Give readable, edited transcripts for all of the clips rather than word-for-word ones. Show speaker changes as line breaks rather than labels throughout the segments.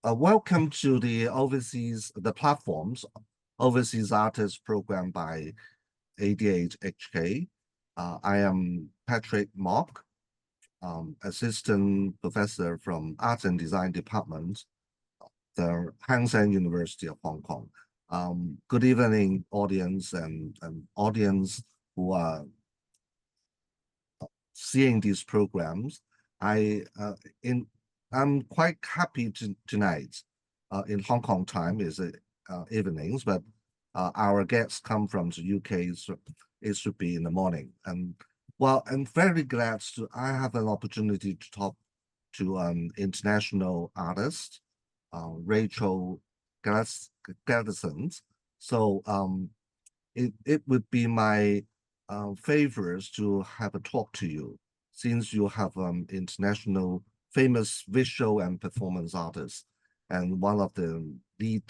Welcome to the platforms Overseas Artists Program by ADHK. I am Patrick Mock, Assistant Professor from Art and Design Department, the Hang Seng University of Hong Kong. Good evening, audience and audience who are seeing these programs. I'm quite happy tonight. In Hong Kong time is evenings, but our guests come from the UK, so it should be in the morning. And well, I'm very glad I have an opportunity to talk to international artist, Rachel Gadsden. So it would be my favors to have a talk to you, since you have international famous visual and performance artists and one of the lead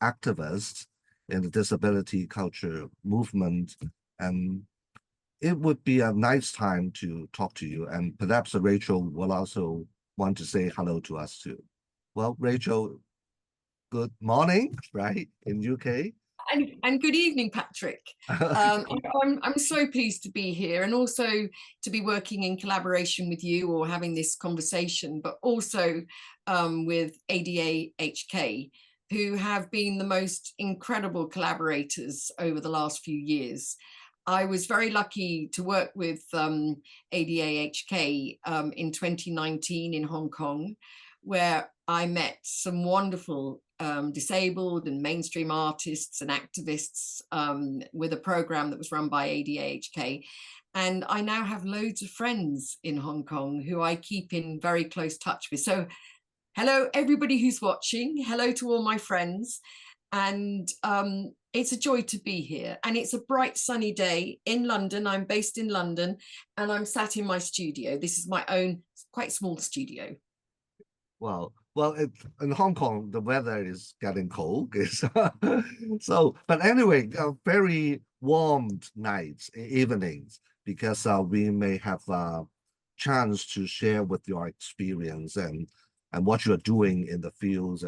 activists in the disability culture movement. And it would be a nice time to talk to you. And perhaps Rachel will also want to say hello to us too. Well, Rachel, good morning, right, in UK.
And good evening, Patrick. I'm so pleased to be here and also to be working in collaboration with you or having this conversation, but also with ADAHK, who have been the most incredible collaborators over the last few years. I was very lucky to work with ADAHK in 2019 in Hong Kong, where I met some wonderful disabled and mainstream artists and activists with a program that was run by ADAHK. And I now have loads of friends in Hong Kong who I keep in very close touch with. So hello, everybody who's watching. Hello to all my friends. And it's a joy to be here. And it's a bright sunny day in London. I'm based in London and I'm sat in my studio. This is my own quite small studio.
Wow. Well, in Hong Kong, the weather is getting cold. So, but anyway, very warm nights, evenings, because we may have a chance to share with your experience and what you're doing in the fields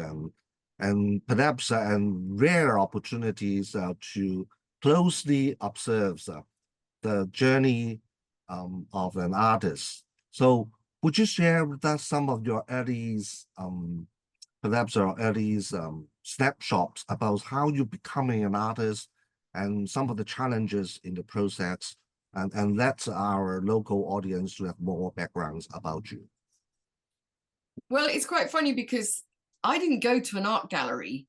and perhaps and rare opportunities to closely observe the journey of an artist. So, would you share with us some of your early, perhaps your early snapshots about how you're becoming an artist and some of the challenges in the process, and let our local audience to have more backgrounds about you?
Well, it's quite funny because I didn't go to an art gallery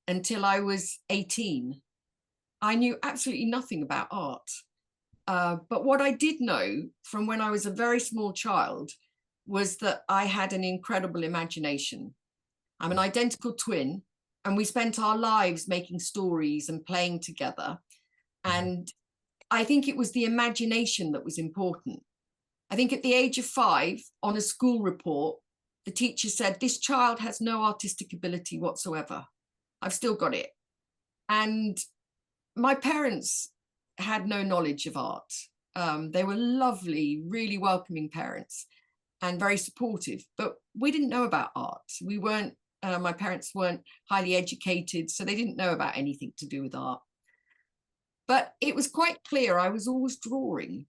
until I was 18. I knew absolutely nothing about art. But what I did know from when I was a very small child was that I had an incredible imagination. I'm an identical twin, and we spent our lives making stories and playing together. And I think it was the imagination that was important. I think at the age of 5, on a school report, the teacher said, "This child has no artistic ability whatsoever." I've still got it. And my parents had no knowledge of art. They were lovely, really welcoming parents and very supportive, but we didn't know about art. We weren't, my parents weren't highly educated, so they didn't know about anything to do with art. But it was quite clear I was always drawing.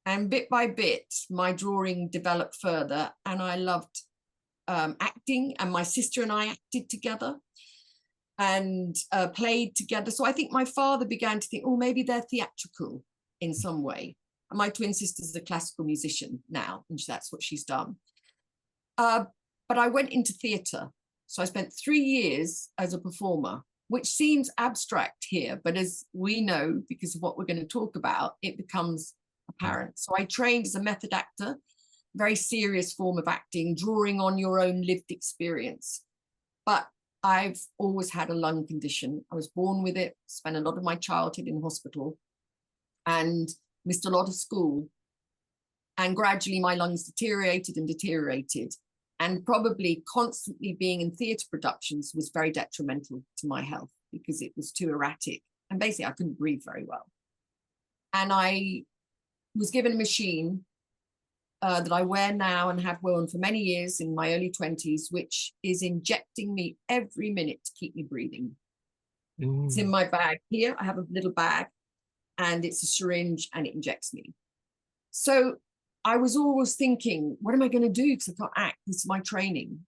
And bit by bit, my drawing developed further, and I loved acting, and my sister and I acted together and played together. So I think my father began to think, oh, maybe they're theatrical in some way. My twin sister's a classical musician now, and that's what she's done. But I went into theatre. So I spent 3 years as a performer, which seems abstract here, but as we know, because of what we're going to talk about, it becomes apparent. So I trained as a method actor, very serious form of acting, drawing on your own lived experience. But I've always had a lung condition. I was born with it, spent a lot of my childhood in hospital, and missed a lot of school. And gradually my lungs deteriorated and deteriorated. And probably constantly being in theatre productions was very detrimental to my health because it was too erratic. And basically I couldn't breathe very well. And I was given a machine that I wear now and have worn for many years in my early 20s, which is injecting me every minute to keep me breathing. It's in my bag here. I have a little bag and it's a syringe and it injects me. So I was always thinking, what am I going to do? Because I can't act. This is my training.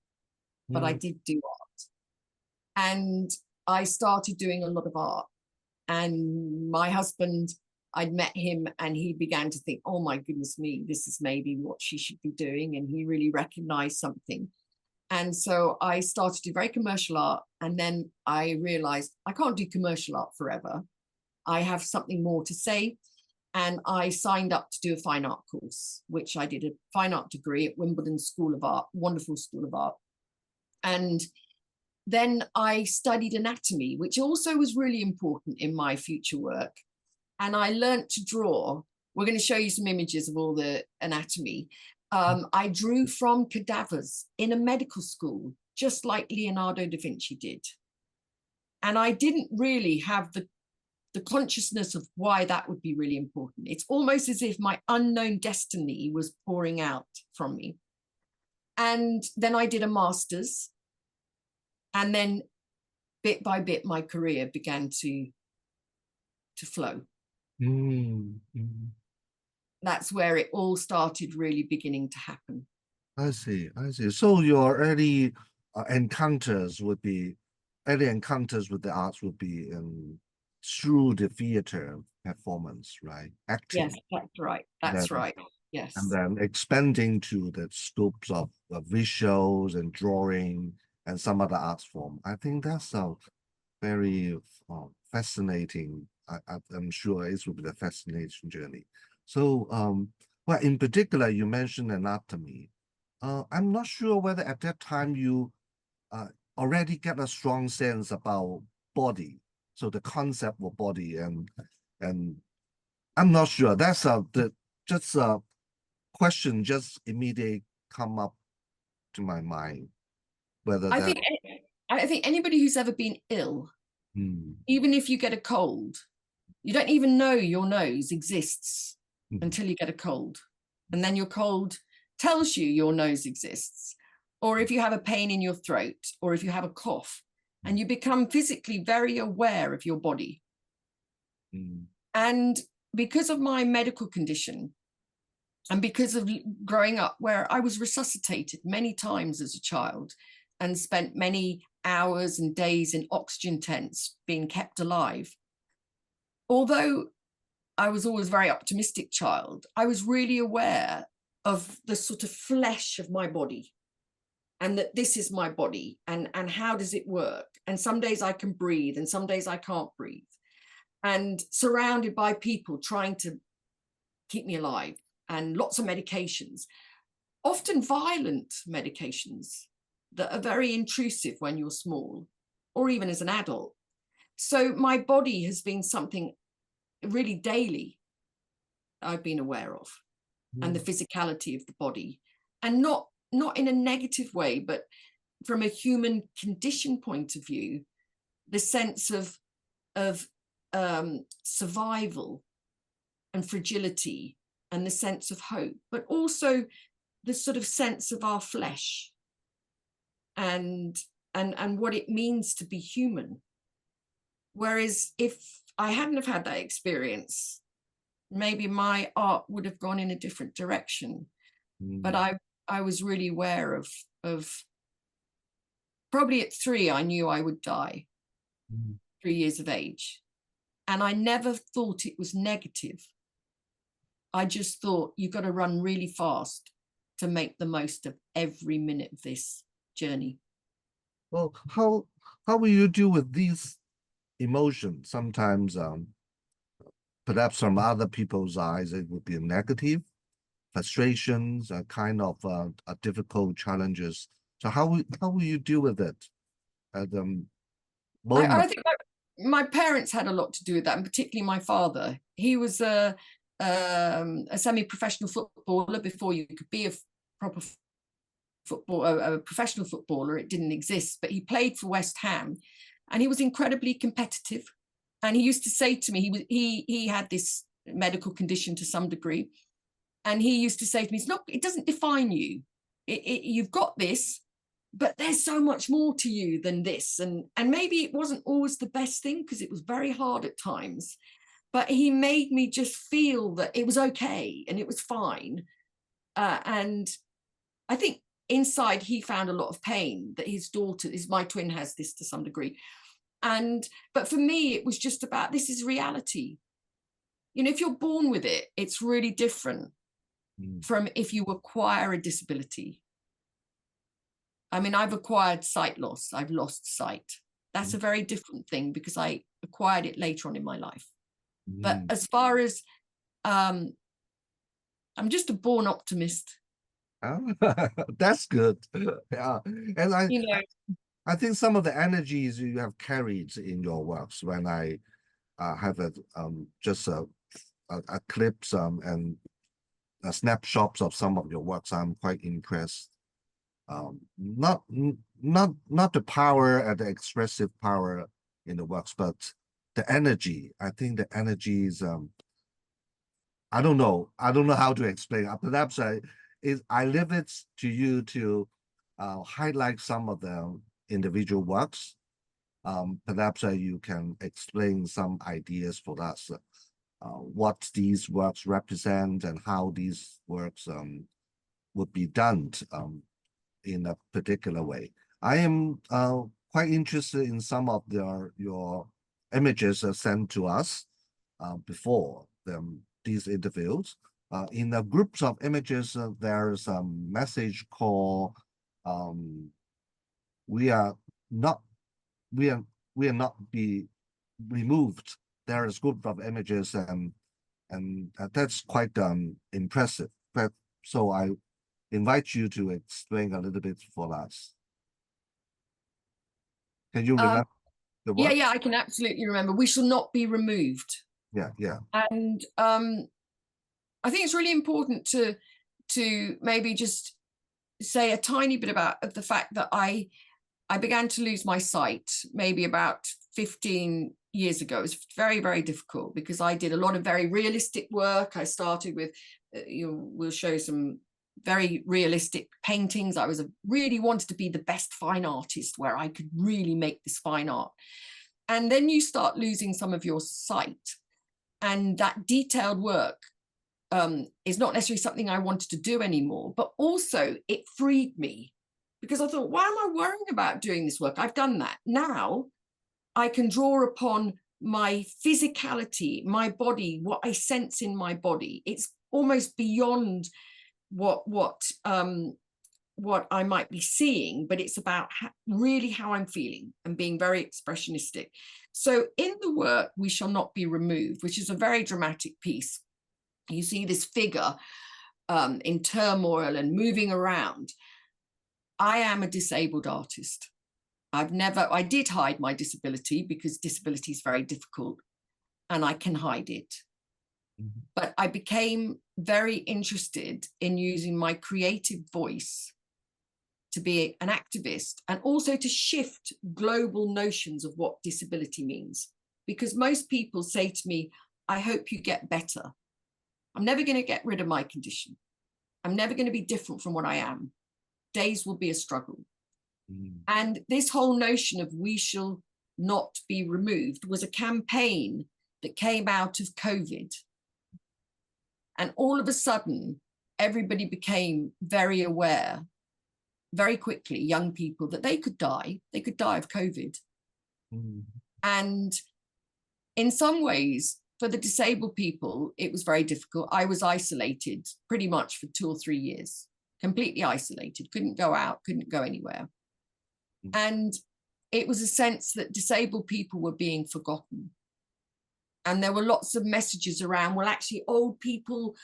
But I did do art. And I started doing a lot of art. And my husband, I'd met him and he began to think, oh my goodness me, this is maybe what she should be doing. And he really recognized something. And so I started to do very commercial art. And then I realized I can't do commercial art forever. I have something more to say. And I signed up to do a fine art course, which I did a fine art degree at Wimbledon School of Art, wonderful school of art. And then I studied anatomy, which also was really important in my future work. And I learned to draw. We're going to show you some images of all the anatomy. I drew from cadavers in a medical school, just like Leonardo da Vinci did. And I didn't really have the consciousness of why that would be really important. It's almost as if my unknown destiny was pouring out from me. And then I did a master's. And then bit by bit, my career began to flow. That's where it all started really beginning to happen.
I see. So your early encounters with the arts would be through the theater performance, right? Acting.
Yes, that's right. That's right. Yes.
And then expanding to the scopes of visuals and drawing and some other art form. I think that's a very fascinating. I'm sure it will be a fascinating journey. So, well, in particular, you mentioned anatomy. I'm not sure whether at that time you already get a strong sense about body. So the concept of body and I'm not sure. That's just a question just immediately come up to my mind. Whether
I think anybody who's ever been ill, even if you get a cold, you don't even know your nose exists until you get a cold. And then your cold tells you your nose exists. Or if you have a pain in your throat, or if you have a cough, and you become physically very aware of your body. And because of my medical condition, and because of growing up where I was resuscitated many times as a child and spent many hours and days in oxygen tents being kept alive, although I was always a very optimistic child, I was really aware of the sort of flesh of my body, and that this is my body, and how does it work? And some days I can breathe and some days I can't breathe, and surrounded by people trying to keep me alive, and lots of medications, often violent medications that are very intrusive when you're small or even as an adult. So my body has been something really daily I've been aware of, and the physicality of the body, and not in a negative way, but from a human condition point of view, the sense of survival and fragility and the sense of hope, but also the sort of sense of our flesh and what it means to be human. Whereas if I hadn't have had that experience, maybe my art would have gone in a different direction. But I was really aware of probably at 3, I knew I would die, 3 years of age. And I never thought it was negative. I just thought you've got to run really fast to make the most of every minute of this journey.
Well, how will you deal with these emotions? Sometimes, perhaps from other people's eyes, it would be a negative. Frustrations, kind of difficult challenges. So how will you deal with it at the moment?
I think my parents had a lot to do with that, and particularly my father. He was a semi-professional footballer before you could be a proper a professional footballer. It didn't exist, but he played for West Ham, and he was incredibly competitive. And he used to say to me, he had this medical condition to some degree. And he used to say to me, it doesn't define you. You've got this, but there's so much more to you than this. And maybe it wasn't always the best thing because it was very hard at times, but he made me just feel that it was okay and it was fine. And I think inside he found a lot of pain that his daughter, my twin, has this to some degree. But for me, it was just about, this is reality. You know, if you're born with it, it's really different from if you acquire a disability. I mean, I've acquired sight loss. I've lost sight. That's a very different thing because I acquired it later on in my life. But as far as, I'm just a born optimist.
That's good. Yeah. And
You know,
I think some of the energies you have carried in your works, when I have just a clips and snapshots of some of your works, I'm quite impressed. Not the power and the expressive power in the works, but the energy. I think the energy is I don't know how to explain. Perhaps I leave it to you to highlight some of the individual works. Perhaps you can explain some ideas for us, what these works represent and how these works would be done in a particular way. I am quite interested in some of your images sent to us before these interviews. In the groups of images, there's a message called we are not be removed. There is a group of images and that's quite impressive. So I invite you to explain a little bit for us. Can you remember the word?
Yeah, I can absolutely remember. We shall not be removed.
Yeah.
And I think it's really important to maybe just say a tiny bit about the fact that I began to lose my sight maybe about 15 years ago. It was very, very difficult because I did a lot of very realistic work. I started with, we'll show some very realistic paintings. I really wanted to be the best fine artist where I could really make this fine art. And then you start losing some of your sight. And that detailed work is not necessarily something I wanted to do anymore, but also it freed me because I thought, why am I worrying about doing this work? I've done that. Now I can draw upon my physicality, my body, what I sense in my body. It's almost beyond what I might be seeing, but it's about really how I'm feeling and being very expressionistic. So in the work, We Shall Not Be Removed, which is a very dramatic piece, you see this figure in turmoil and moving around. I am a disabled artist. I did hide my disability because disability is very difficult and I can hide it. But I became very interested in using my creative voice to be an activist and also to shift global notions of what disability means. Because most people say to me, I hope you get better. I'm never going to get rid of my condition. I'm never going to be different from what I am. Days will be a struggle. And this whole notion of we shall not be removed was a campaign that came out of COVID. And all of a sudden, everybody became very aware, very quickly, young people, that they could die. They could die of COVID. And in some ways, for the disabled people, it was very difficult. I was isolated pretty much for 2 or 3 years, completely isolated, couldn't go out, couldn't go anywhere. And it was a sense that disabled people were being forgotten. And there were lots of messages around, well, actually, old people,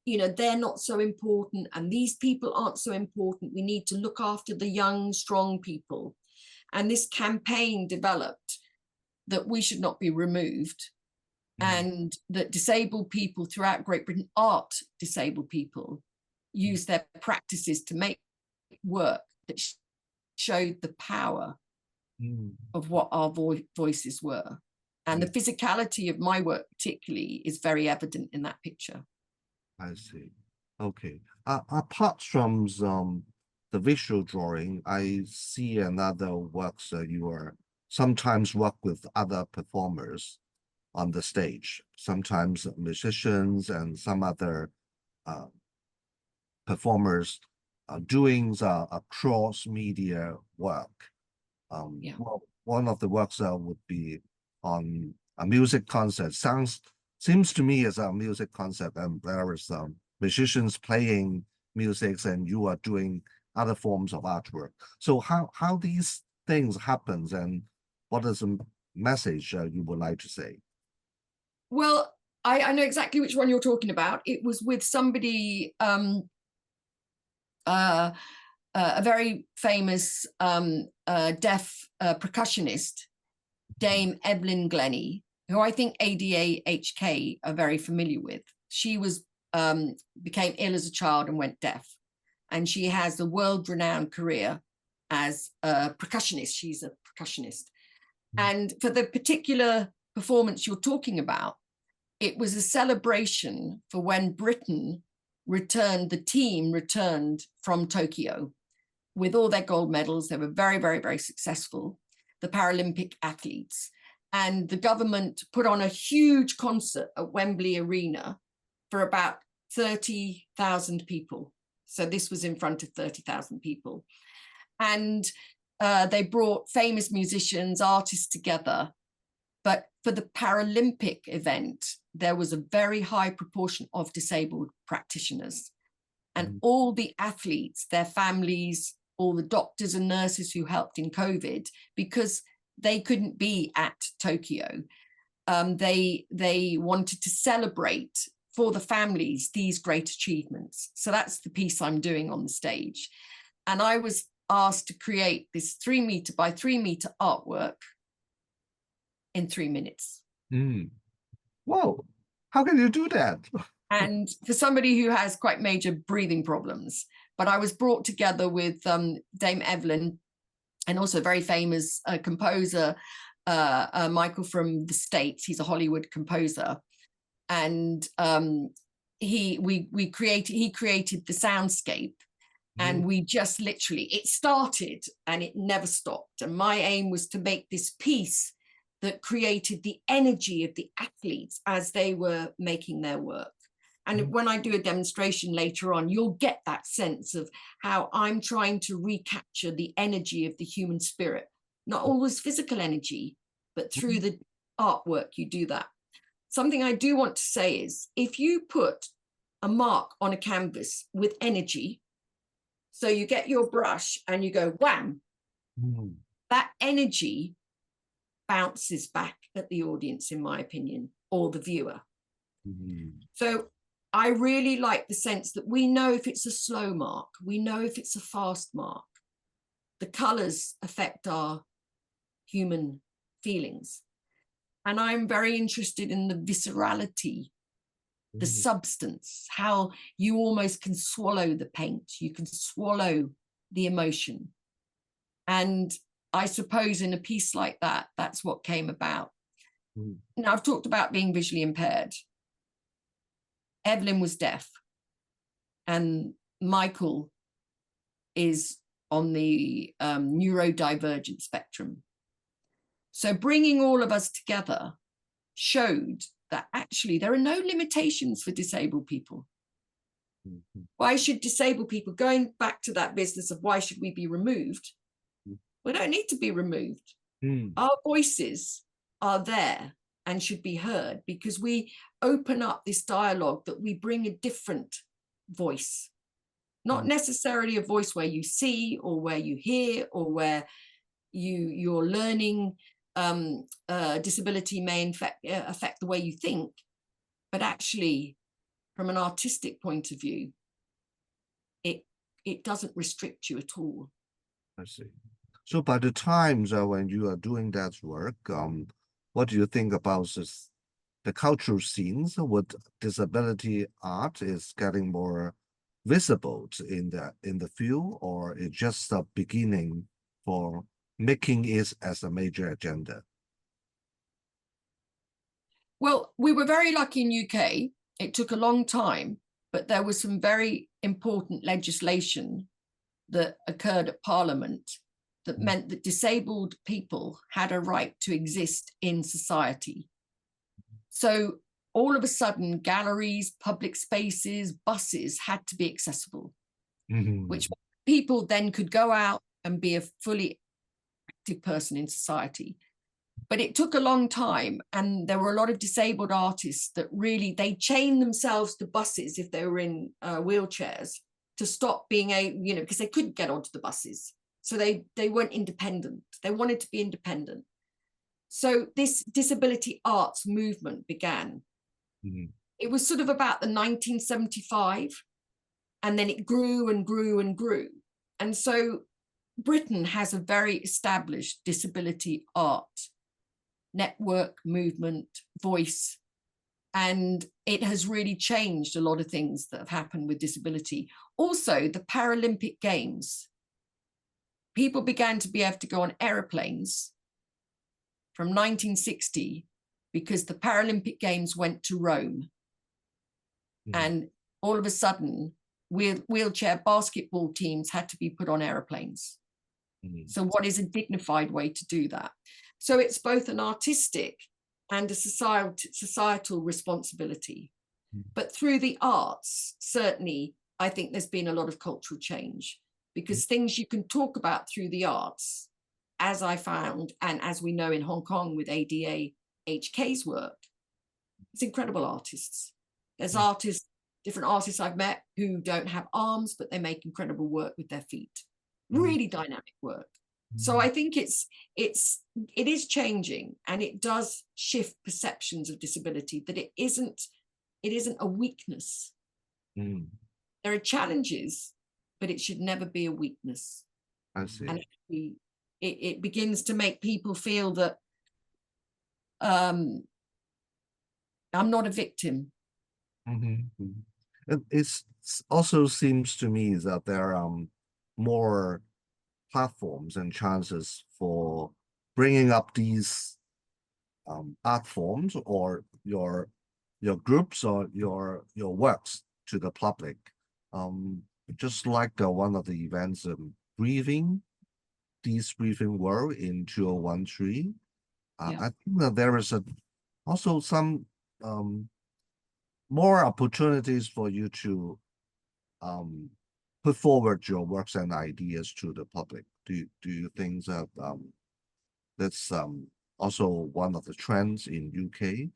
they're not so important. And these people aren't so important. We need to look after the young, strong people. And this campaign developed that we should not be removed. And that disabled people throughout Great Britain, art disabled people, use their practices to make work that showed the power of what our voices were. And the physicality of my work particularly is very evident in that picture.
I see. Okay. Apart from the visual drawing, I see another works you are sometimes work with other performers on the stage, sometimes musicians and some other performers doing a cross-media work.
Yeah.
Well, one of the works would be on a music concert. Seems to me as a music concert, and there is musicians playing music, and you are doing other forms of artwork. So how these things happens, and what is the message you would like to say?
Well, I know exactly which one you're talking about. It was with somebody, a very famous deaf percussionist, Dame Evelyn Glennie, who I think ADAHK are very familiar with. She was became ill as a child and went deaf. And she has a world-renowned career as a percussionist. She's a percussionist. And for the particular performance you're talking about, it was a celebration for when Britain returned, the team returned from Tokyo with all their gold medals. They were very, very, very successful, the Paralympic athletes. And the government put on a huge concert at Wembley Arena for about 30,000 people. So this was in front of 30,000 people. And they brought famous musicians, artists together. But for the Paralympic event, there was a very high proportion of disabled practitioners. And all the athletes, their families, all the doctors and nurses who helped in COVID, because they couldn't be at Tokyo, they wanted to celebrate for the families these great achievements. So that's the piece I'm doing on the stage. And I was asked to create this 3 meter by 3 meter artwork in 3 minutes.
Whoa, how can you do that?
And for somebody who has quite major breathing problems, but I was brought together with Dame Evelyn and also a very famous composer, Michael from the States. He's a Hollywood composer. And he created the soundscape, and we just literally, it started and it never stopped. And my aim was to make this piece that created the energy of the athletes as they were making their work. And when I do a demonstration later on, you'll get that sense of how I'm trying to recapture the energy of the human spirit, not always physical energy, but through the artwork, you do that. Something I do want to say is, if you put a mark on a canvas with energy, so you get your brush and you go wham, that energy bounces back at the audience, in my opinion, or the viewer. So I really like the sense that we know if it's a slow mark, we know if it's a fast mark. The colors affect our human feelings. And I'm very interested in the viscerality, the substance, how you almost can swallow the paint, you can swallow the emotion. And I suppose in a piece like that, that's what came about. Now, I've talked about being visually impaired. Evelyn was deaf, and Michael is on the neurodivergent spectrum. So bringing all of us together showed that actually there are no limitations for disabled people. Why should disabled people, going back to that business of why should we be removed? We don't need to be removed. Our voices are there and should be heard, because we open up this dialogue, that we bring a different voice, not necessarily a voice where you see or where you hear or where you're learning. Disability may affect the way you think, but actually from an artistic point of view, it doesn't restrict you at all.
I see. So by the times when you are doing that work, what do you think about this, the cultural scenes with disability art is getting more visible in the field, or it's just a beginning for making it as a major agenda?
Well, we were very lucky in UK. It took a long time, but there was some very important legislation that occurred at Parliament that meant that disabled people had a right to exist in society. So all of a sudden, galleries, public spaces, buses had to be accessible, which people then could go out and be a fully active person in society. But it took a long time, and there were a lot of disabled artists that really, they chained themselves to buses if they were in wheelchairs to stop being because they couldn't get onto the buses. So they weren't independent. They wanted to be independent. So this disability arts movement began. It was sort of about the 1975, and then it grew and grew and grew. And so Britain has a very established disability art network, movement, voice, and it has really changed a lot of things that have happened with disability. Also, the Paralympic Games, people began to be able to go on aeroplanes from 1960 because the Paralympic Games went to Rome. And all of a sudden, wheelchair basketball teams had to be put on aeroplanes. So what is a dignified way to do that? So it's both an artistic and a societal responsibility. But through the arts, certainly, I think there's been a lot of cultural change, because things you can talk about through the arts, as I found, and as we know in Hong Kong with ADA HK's work, it's incredible artists. There's artists, different artists I've met who don't have arms, but they make incredible work with their feet. Really dynamic work. So I think it is changing, and it does shift perceptions of disability, that it isn't a weakness. There are challenges, but it should never be a weakness.
I see.
And it begins to make people feel that I'm not a victim.
It also seems to me that there are more platforms and chances for bringing up these art forms or your groups or your works to the public. Just like one of the events, Breathing World in 2013. I think that there is also some more opportunities for you to put forward your works and ideas to the public. Do you think that that's also one of the trends in UK?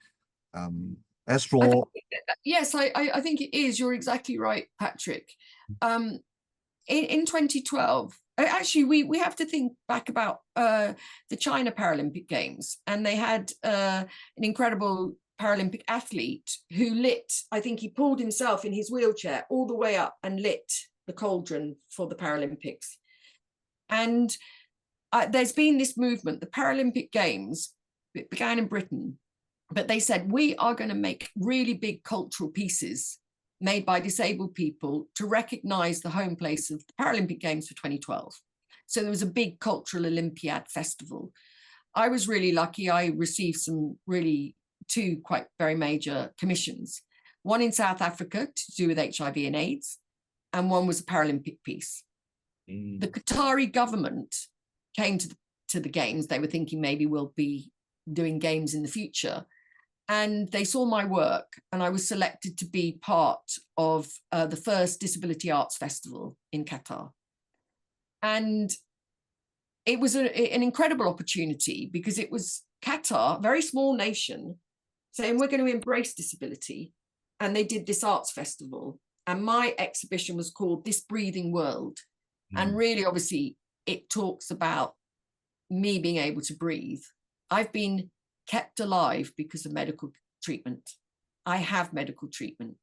As for
yes, I think it is. You're exactly right, Patrick. In 2012, actually, we have to think back about the China Paralympic Games, and they had an incredible Paralympic athlete who lit, I think he pulled himself in his wheelchair all the way up and lit the cauldron for the Paralympics. And there's been this movement, the Paralympic Games, it began in Britain, but they said, we are going to make really big cultural pieces made by disabled people to recognize the home place of the Paralympic Games for 2012. So there was a big cultural Olympiad festival. I was really lucky. I received two quite very major commissions, one in South Africa to do with HIV and AIDS, and one was a Paralympic piece. The Qatari government came to the games. They were thinking maybe we'll be doing games in the future. And they saw my work, and I was selected to be part of the first Disability Arts Festival in Qatar. And it was an incredible opportunity, because it was Qatar, a very small nation, saying we're going to embrace disability. And they did this arts festival. And my exhibition was called This Breathing World. And really, obviously, it talks about me being able to breathe. I've been kept alive because of medical treatment. I have medical treatment.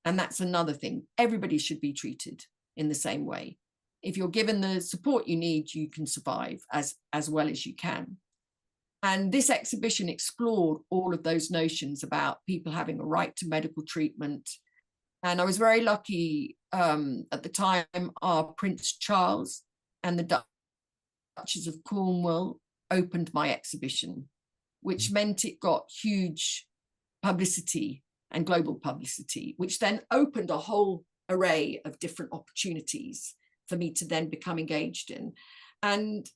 And that's another thing. Everybody should be treated in the same way. If you're given the support you need, you can survive as well as you can. And this exhibition explored all of those notions about people having a right to medical treatment. And I was very lucky at the time, our Prince Charles and the Duchess of Cornwall opened my exhibition, which meant it got huge publicity and global publicity, which then opened a whole array of different opportunities for me to then become engaged in. And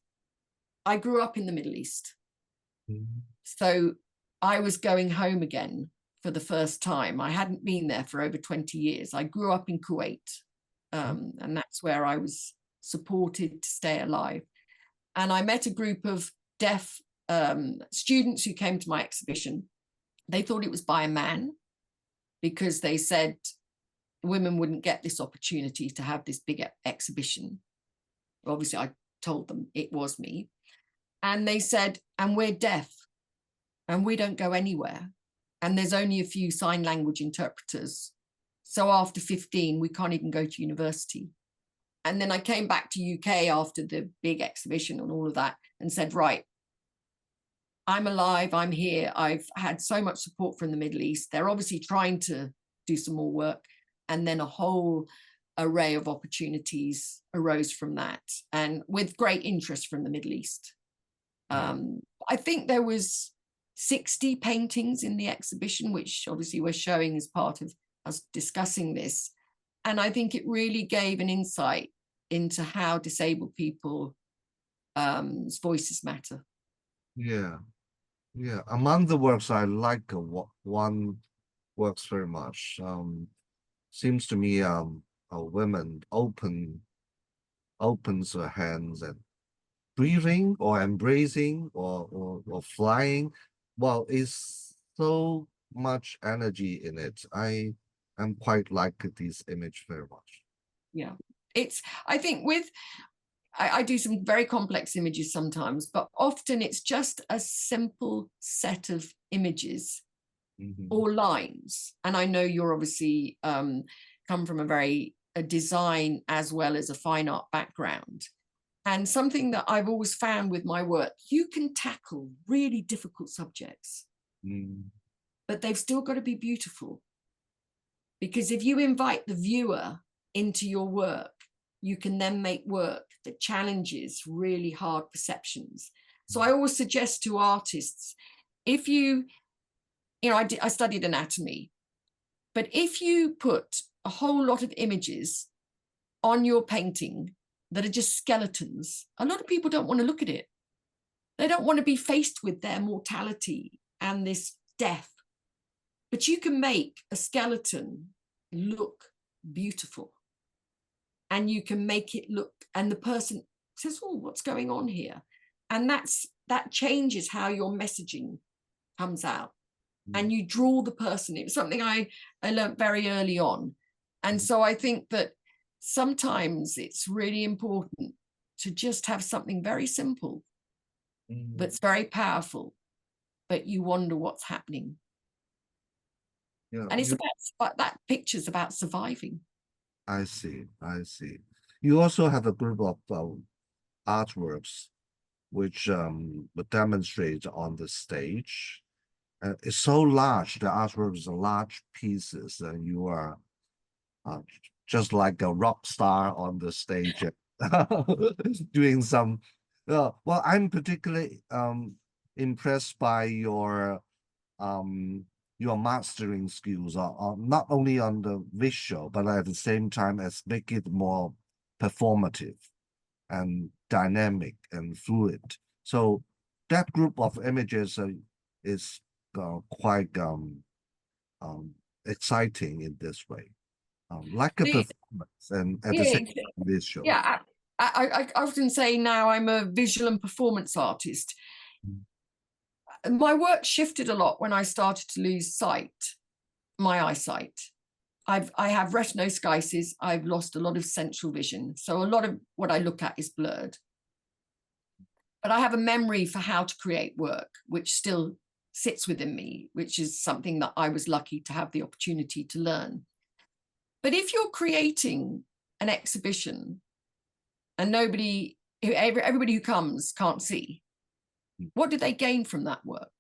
I grew up in the Middle East. So I was going home again for the first time. I hadn't been there for over 20 years. I grew up in Kuwait, and that's where I was supported to stay alive. And I met a group of deaf students who came to my exhibition. They thought it was by a man because they said women wouldn't get this opportunity to have this big exhibition. Obviously, I told them it was me. And they said, and we're deaf and we don't go anywhere. And there's only a few sign language interpreters. So after 15, we can't even go to university. And then I came back to UK after the big exhibition and all of that and said, right, I'm alive, I'm here. I've had so much support from the Middle East. They're obviously trying to do some more work. And then a whole array of opportunities arose from that, and with great interest from the Middle East. I think there was 60 paintings in the exhibition, which obviously we're showing as part of us discussing this. And I think it really gave an insight into how disabled people's voices matter.
Yeah. Among the works, I like one works very much. Seems to me a woman opens her hands and breathing or embracing or flying. Well, it's so much energy in it. I'm quite like this image very much.
Yeah, I think I do some very complex images sometimes, but often it's just a simple set of images or lines. And I know you're obviously come from a design as well as a fine art background. And something that I've always found with my work, you can tackle really difficult subjects, but they've still got to be beautiful. Because if you invite the viewer into your work, you can then make work that challenges really hard perceptions. So I always suggest to artists, if I studied anatomy, but if you put a whole lot of images on your painting that are just skeletons, a lot of people don't want to look at it. They don't want to be faced with their mortality and this death. But you can make a skeleton look beautiful. And you can make it look, and the person says, oh, what's going on here? And that changes how your messaging comes out. And you draw the person. It was something I learned very early on. And so I think that sometimes it's really important to just have something very simple, but it's very powerful, but you wonder what's happening. Yeah, and it's about that picture's about surviving.
I see. You also have a group of artworks which demonstrate on the stage. It's so large. The artworks are large pieces, and you are just like a rock star on the stage, doing some. Well, I'm particularly impressed by your mastering skills, not only on the visual, but at the same time as make it more performative and dynamic and fluid. So that group of images is quite exciting in this way, like a performance and at the same time visual.
Yeah, I often say now I'm a visual and performance artist. My work shifted a lot when I started to lose my eyesight. I have retinoschisis. I've lost a lot of central vision. So a lot of what I look at is blurred. But I have a memory for how to create work, which still sits within me, which is something that I was lucky to have the opportunity to learn. But if you're creating an exhibition and everybody who comes can't see, what do they gain from that work?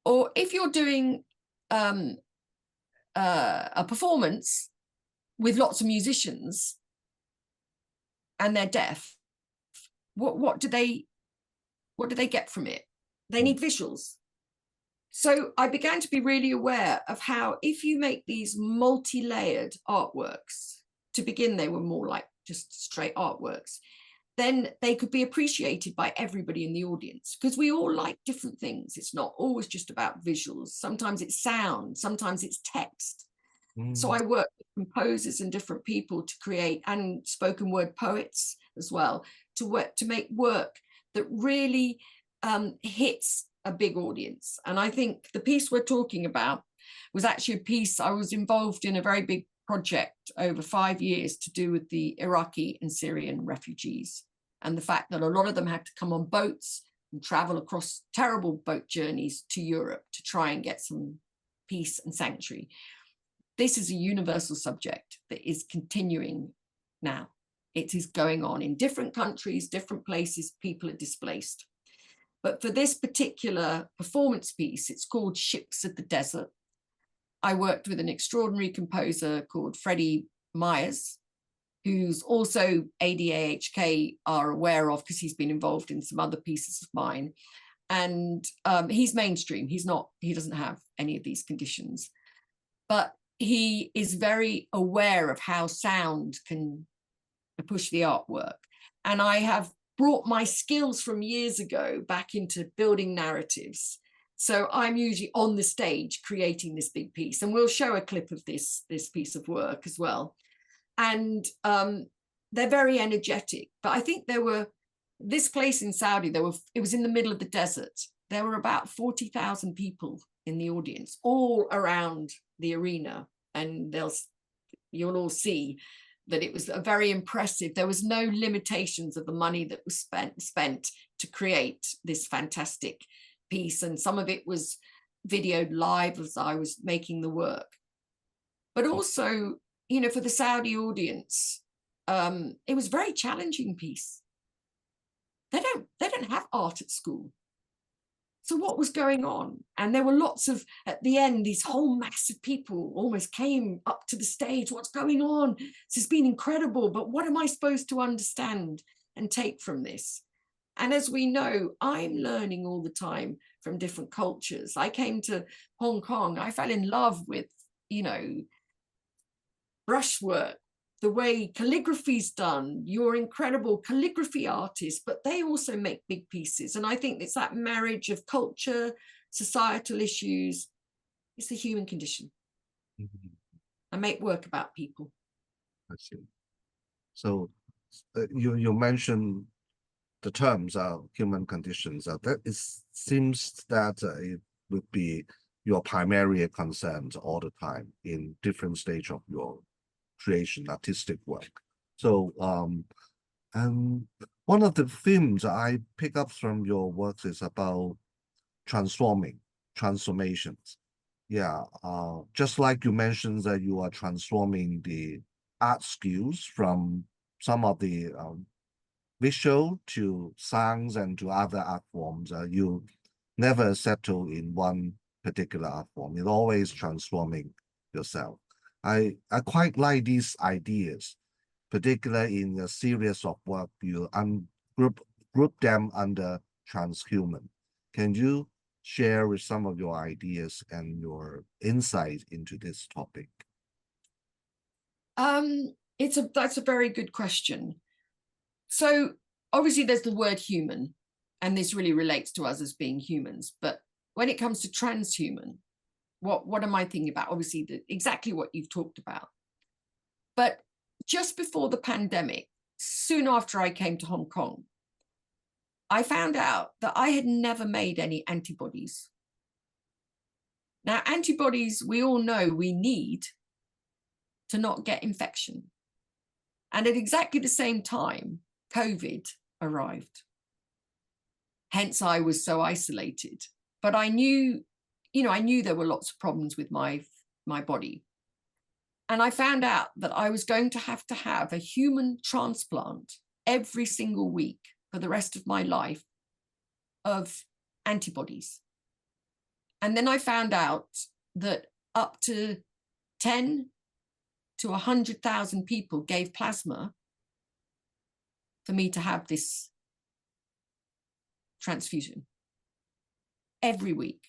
Or if you're doing a performance with lots of musicians and they're deaf, what do they get from it? They need visuals. So I began to be really aware of how if you make these multi-layered artworks, to begin, they were more like just straight artworks, then they could be appreciated by everybody in the audience, because we all like different things. It's not always just about visuals. Sometimes it's sound, sometimes it's text. So I work with composers and different people to create, and spoken word poets as well, to make work that really hits a big audience. And I think the piece we're talking about was actually a piece I was involved in, a very big project over 5 years to do with the Iraqi and Syrian refugees, and the fact that a lot of them had to come on boats and travel across terrible boat journeys to Europe to try and get some peace and sanctuary. This is a universal subject that is continuing now. It is going on in different countries, different places, people are displaced. But for this particular performance piece, it's called Ships of the Desert. I worked with an extraordinary composer called Freddie Myers, who's also ADAHK are aware of because he's been involved in some other pieces of mine. And he's mainstream. He doesn't have any of these conditions. But he is very aware of how sound can push the artwork. And I have brought my skills from years ago back into building narratives. So I'm usually on the stage creating this big piece, and we'll show a clip of this piece of work as well. And they're very energetic. But I think this place in Saudi, it was in the middle of the desert. There were about 40,000 people in the audience, all around the arena, and you'll all see that it was a very impressive. There was no limitations of the money that was spent to create this fantastic piece, and some of it was videoed live as I was making the work. But also, for the Saudi audience, it was a very challenging piece. They don't have art at school. So what was going on? And there were lots of, at the end, these whole mass of people almost came up to the stage. What's going on? This has been incredible, but what am I supposed to understand and take from this? And as we know, I'm learning all the time from different cultures. I came to Hong Kong. I fell in love with, brushwork, the way calligraphy's done. You're incredible calligraphy artists, but they also make big pieces. And I think it's that marriage of culture, societal issues. It's the human condition. Mm-hmm. I make work about people.
I see. So you mentioned the terms of human conditions. It seems that it would be your primary concern all the time in different stages of your creation, artistic work. So, and one of the themes I pick up from your works is about transformations. Yeah, just like you mentioned that you are transforming the art skills from some of the visual to sounds and to other art forms. You never settle in one particular art form. You're always transforming yourself. I quite like these ideas, particularly in a series of work you group them under transhuman. Can you share with some of your ideas and your insight into this topic?
That's a very good question. So obviously there's the word human, and this really relates to us as being humans. But when it comes to transhuman, what am I thinking about? Obviously, exactly what you've talked about. But just before the pandemic, soon after I came to Hong Kong, I found out that I had never made any antibodies. Now, antibodies, we all know we need to not get infection. And at exactly the same time, COVID arrived. Hence, I was so isolated. But I knew there were lots of problems with my body. And I found out that I was going to have a human transplant every single week for the rest of my life of antibodies. And then I found out that up to 10 to 100,000 people gave plasma for me to have this transfusion every week.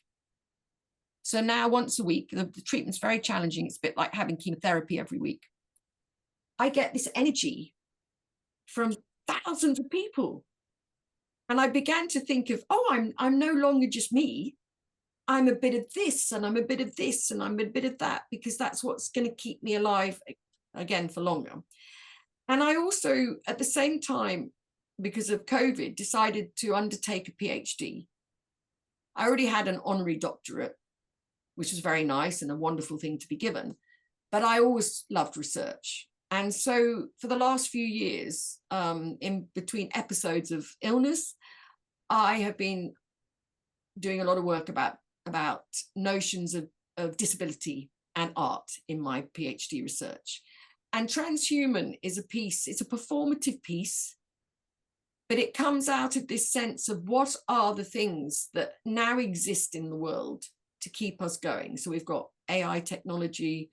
So now once a week, the treatment's very challenging. It's a bit like having chemotherapy every week. I get this energy from thousands of people. And I began to think of, oh, I'm no longer just me. I'm a bit of this, and I'm a bit of this, and I'm a bit of that, because that's what's going to keep me alive again for longer. And I also, at the same time, because of COVID, decided to undertake a PhD. I already had an honorary doctorate, which was very nice and a wonderful thing to be given. But I always loved research. And so for the last few years, in between episodes of illness, I have been doing a lot of work about notions of disability and art in my PhD research. And Transhuman is a piece, it's a performative piece, but it comes out of this sense of what are the things that now exist in the world to keep us going. So we've got AI technology,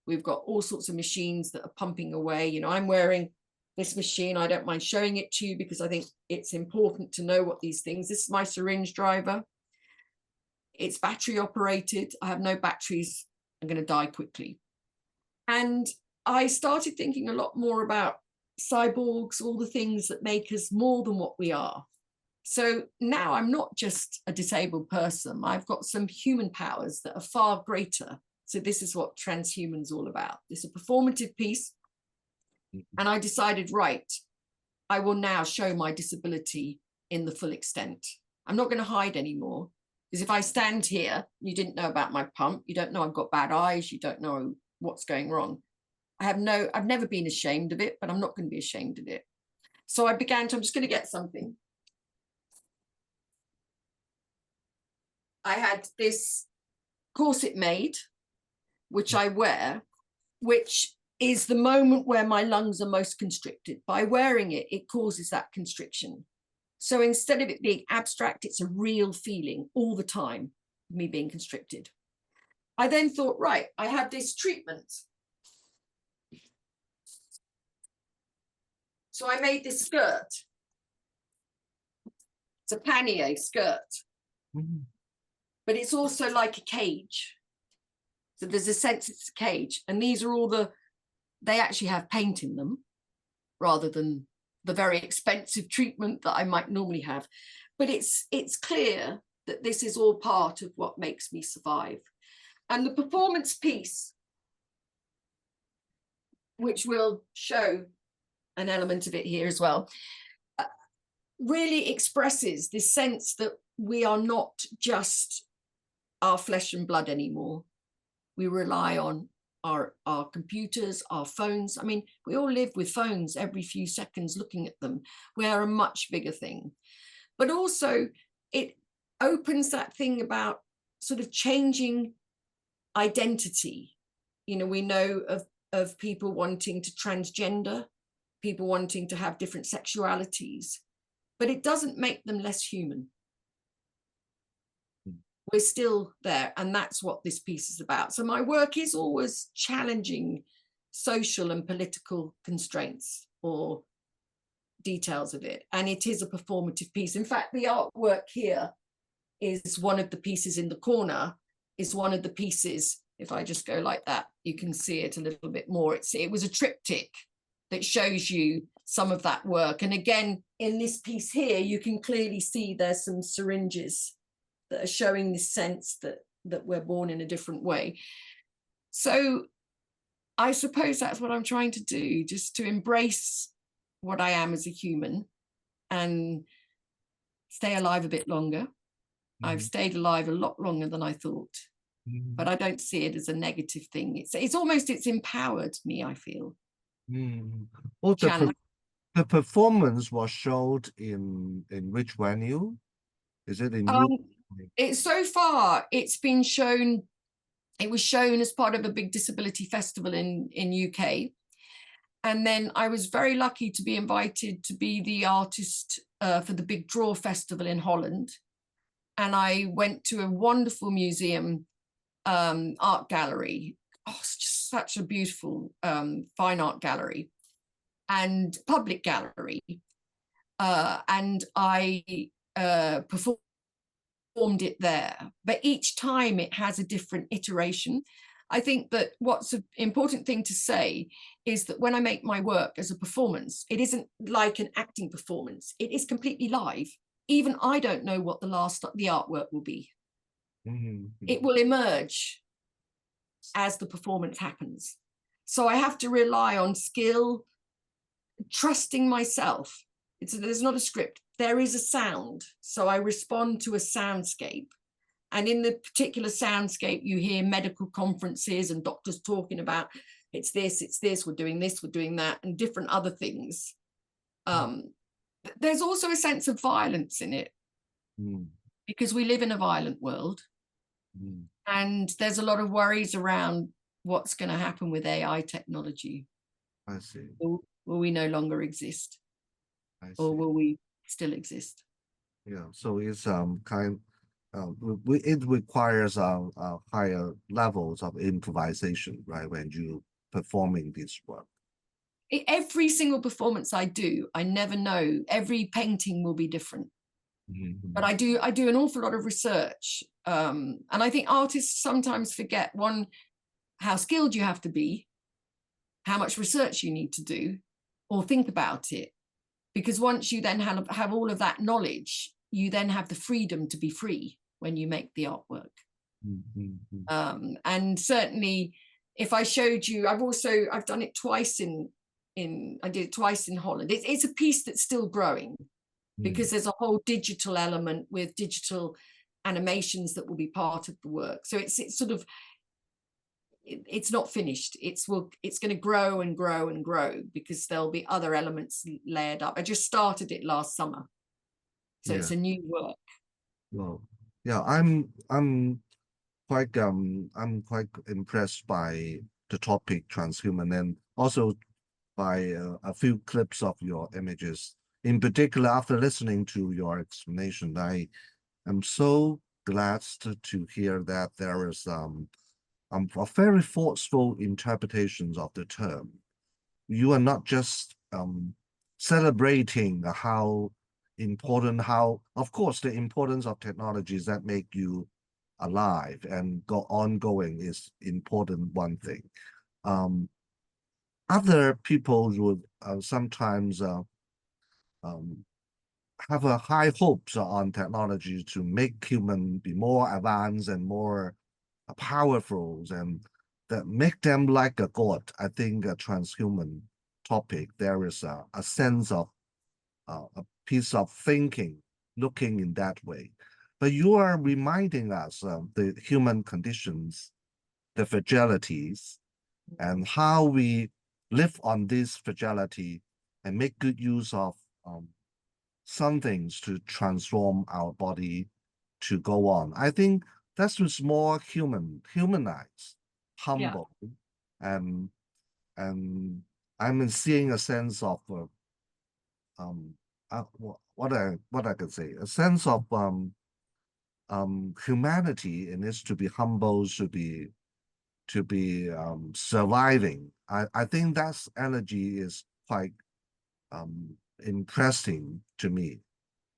we've got all sorts of machines that are pumping away. You know, I'm wearing this machine. I don't mind showing it to you because I think it's important to know what these things. This is my syringe driver. It's battery operated. I have no batteries. I'm going to die quickly. And I started thinking a lot more about cyborgs, all the things that make us more than what we are. So now I'm not just a disabled person. I've got some human powers that are far greater. So this is what Transhuman's all about. It's a performative piece. And I decided, right, I will now show my disability in the full extent. I'm not going to hide anymore. Because if I stand here, you didn't know about my pump, you don't know I've got bad eyes, you don't know what's going wrong. I've never been ashamed of it, but I'm not going to be ashamed of it. So I'm just going to get something. I had this corset made, which I wear, which is the moment where my lungs are most constricted. By wearing it, it causes that constriction. So instead of it being abstract, it's a real feeling all the time, me being constricted. I then thought, right, I have this treatment. So I made this skirt. It's a pannier skirt, but it's also like a cage. So there's a sense it's a cage. And these are all they actually have paint in them rather than the very expensive treatment that I might normally have. But it's clear that this is all part of what makes me survive. And the performance piece, which will show an element of it here as well, really expresses this sense that we are not just our flesh and blood anymore. We rely on our computers, our phones. I mean, we all live with phones every few seconds looking at them. We're a much bigger thing. But also it opens that thing about sort of changing identity. You know, we know of people wanting to transgender, people wanting to have different sexualities, but it doesn't make them less human. We're still there, and that's what this piece is about. So my work is always challenging social and political constraints or details of it, and it is a performative piece. In fact, the artwork here is one of the pieces in the corner, is one of the pieces. If I just go like that, you can see it a little bit more. It was a triptych that shows you some of that work. And again, in this piece here, you can clearly see there's some syringes that are showing this sense that we're born in a different way. So I suppose that's what I'm trying to do, just to embrace what I am as a human and stay alive a bit longer. I've stayed alive a lot longer than I thought, but I don't see it as a negative thing. It's empowered me, I feel.
Well, the performance was showed in which venue? Is it in
So far it's been shown, it was shown as part of a big disability festival in UK. And then I was very lucky to be invited to be the artist for the Big Draw Festival in Holland. And I went to a wonderful museum, art gallery. Oh, it's just such a beautiful fine art gallery and public gallery. And I performed formed it there. But each time it has a different iteration. I think that what's an important thing to say is that when I make my work as a performance, it isn't like an acting performance. It is completely live. Even I don't know what the artwork will be. It will emerge as the performance happens. So I have to rely on skill, trusting myself. There's not a script. There is a sound. So I respond to a soundscape. And in the particular soundscape, you hear medical conferences and doctors talking about it's this, we're doing that, and different other things. There's also a sense of violence in it because we live in a violent world. And there's a lot of worries around what's going to happen with AI technology.
I see.
Will we no longer exist? Or will we still exist?
Yeah, so it's it requires higher levels of improvisation, right, when you performing this work.
Every single performance I do, I never know. Every painting will be different. But I do an awful lot of research. And I think artists sometimes forget, one, how skilled you have to be, how much research you need to do, or think about it. Because once you then have all of that knowledge, you then have the freedom to be free when you make the artwork. And certainly, if I showed you, I've done it twice I did it twice in Holland. It's a piece that's still growing because there's a whole digital element with digital animations that will be part of the work. So it's sort of, it's not finished. It's going to grow and grow and grow because there'll be other elements layered up. I just started it last summer. So it's a new work. Well,
yeah, I'm quite impressed by the topic transhuman, and also by a few clips of your images. In particular, after listening to your explanation, I am so glad to hear that there is a very forceful interpretations of the term. You are not just celebrating how important, of course, the importance of technologies that make you alive and ongoing is important, one thing. Other people would sometimes have a high hopes on technology to make human be more advanced and more powerful, and that make them like a god. I think a transhuman topic, there is a sense of a piece of thinking looking in that way. But you are reminding us of the human conditions, the fragilities, and how we live on this fragility and make good use of some things to transform our body to go on. I think that's just more humanized, humble, and I'm seeing a sense of what I could say, a sense of humanity, and it's to be humble, to be surviving. I think that energy is quite impressing to me.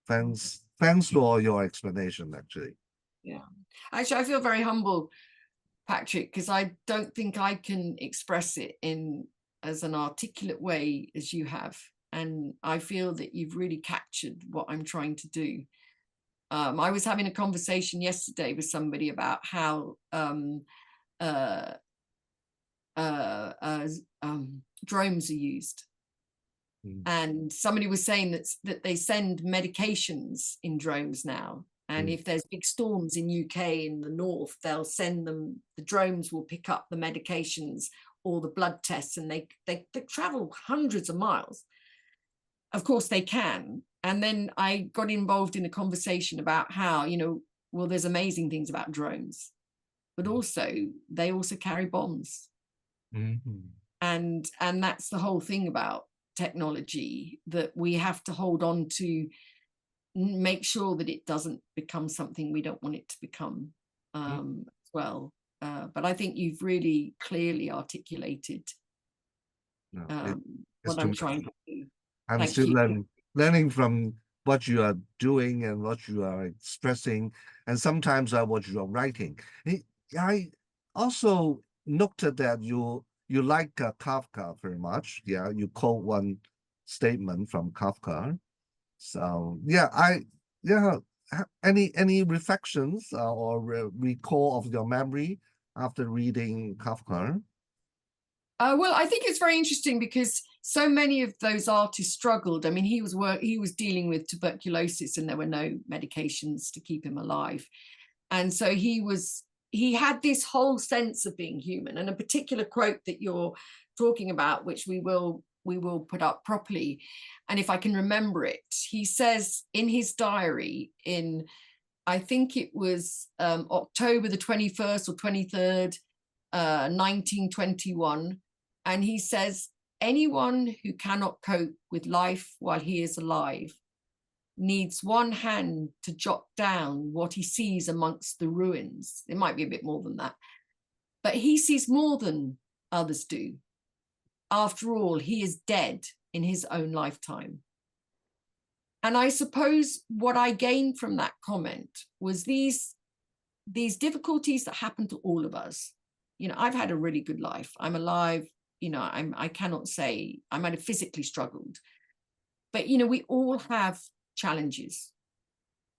Thanks for your explanation, actually.
Yeah, actually, I feel very humble, Patrick, because I don't think I can express it in as an articulate way as you have. And I feel that you've really captured what I'm trying to do. I was having a conversation yesterday with somebody about how drones are used. And somebody was saying that they send medications in drones now. And if there's big storms in UK in the north, they'll send them, the drones will pick up the medications or the blood tests, and they travel hundreds of miles. Of course they can. And then I got involved in a conversation about how, well, there's amazing things about drones, but also they also carry bombs. And that's the whole thing about technology, that we have to hold on to, make sure that it doesn't become something we don't want it to become as well. But I think you've really clearly articulated what I'm trying to do.
I'm still learning from what you are doing and what you are expressing, and sometimes what you are writing. I also noted that you like Kafka very much. Yeah, you quote one statement from Kafka. So any reflections or recall of your memory after reading Kafka?
Well, I think it's very interesting because so many of those artists struggled. I mean, he was dealing with tuberculosis and there were no medications to keep him alive. And so he had this whole sense of being human. And a particular quote that you're talking about, which we will put up properly, and if I can remember it, he says in his diary in, I think it was October the 21st or 23rd, 1921, and he says, anyone who cannot cope with life while he is alive needs one hand to jot down what he sees amongst the ruins. It might be a bit more than that, but he sees more than others do. After all, he is dead in his own lifetime. And I suppose what I gained from that comment was these difficulties that happen to all of us. You know, I've had a really good life. I'm alive. You know, I cannot say I might have physically struggled, but, you know, we all have challenges.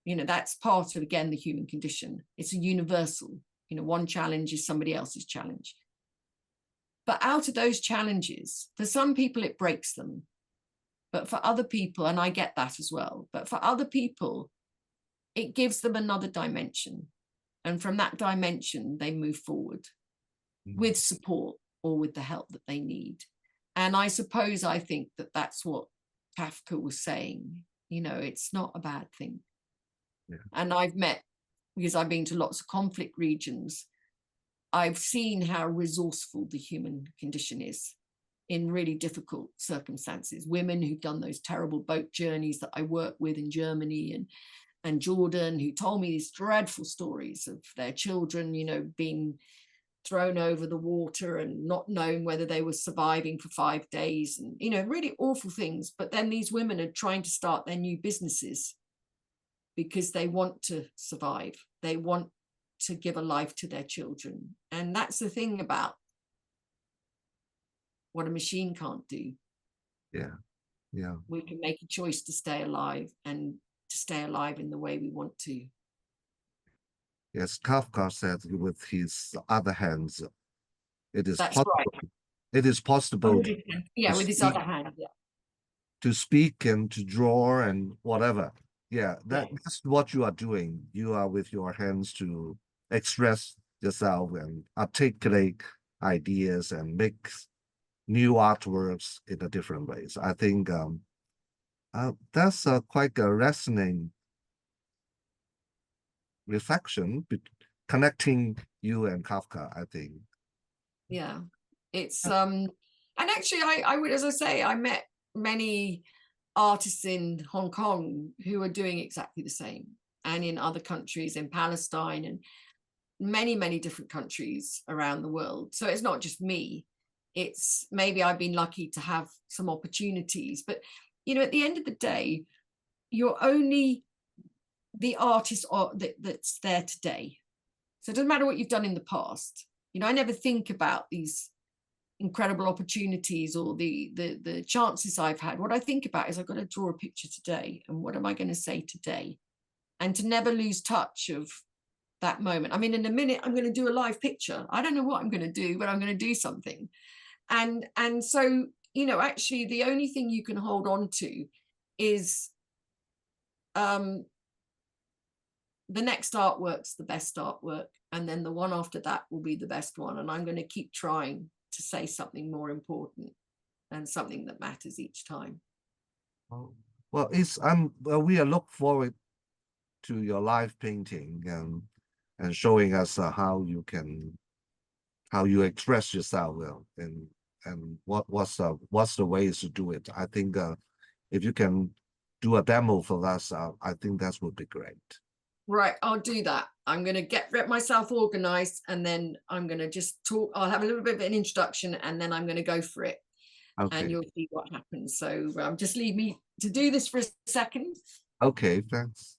You know, that's part of, again, the human condition. It's a universal. You know, one challenge is somebody else's challenge. But out of those challenges, for some people, it breaks them. But for other people, and I get that as well, but for other people, it gives them another dimension. And from that dimension, they move forward with support or with the help that they need. And I suppose I think that that's what Kafka was saying. You know, it's not a bad thing. Yeah. And I've met, because I've been to lots of conflict regions, I've seen how resourceful the human condition is in really difficult circumstances. Women who've done those terrible boat journeys that I work with in Germany and Jordan, who told me these dreadful stories of their children, you know, being thrown over the water and not knowing whether they were surviving for 5 days, and, you know, really awful things. But then these women are trying to start their new businesses because they want to survive. They want to give a life to their children. And that's the thing about what a machine can't do.
Yeah.
We can make a choice to stay alive, and to stay alive in the way we want to.
Yes, Kafka said with his other hands, it is
That's
possible.
right.
It is possible.
With his other hand. Yeah.
To speak and to draw and whatever. Yeah, that's what you are doing. You are with your hands to express yourself and articulate ideas and make new artworks in a different ways. I think that's quite a resonant reflection, connecting you and Kafka, I think.
Yeah, it's and actually I would, as I say, I met many artists in Hong Kong who are doing exactly the same, and in other countries, in Palestine and many different countries around the world. So it's not just me. It's maybe I've been lucky to have some opportunities, but, you know, at the end of the day, you're only the artist that's there today. So it doesn't matter what you've done in the past. You know, I never think about these incredible opportunities or the chances I've had. What I think about is I've got to draw a picture today, and what am I going to say today? And to never lose touch of that moment. I mean, in a minute, I'm going to do a live picture. I don't know what I'm going to do, but I'm going to do something. And so, you know, actually the only thing you can hold on to is the next artwork's the best artwork, and then the one after that will be the best one. And I'm going to keep trying to say something more important and something that matters each time.
Well, we look forward to your live painting and showing us how you express yourself well, and what's the ways to do it. I think if you can do a demo for us, I think that would be great.
Right, I'll do that. I'm going to get myself organized, and then I'm going to just talk. I'll have a little bit of an introduction, and then I'm going to go for it. Okay. And you'll see what happens. So just leave me to do this for a second.
Okay, thanks.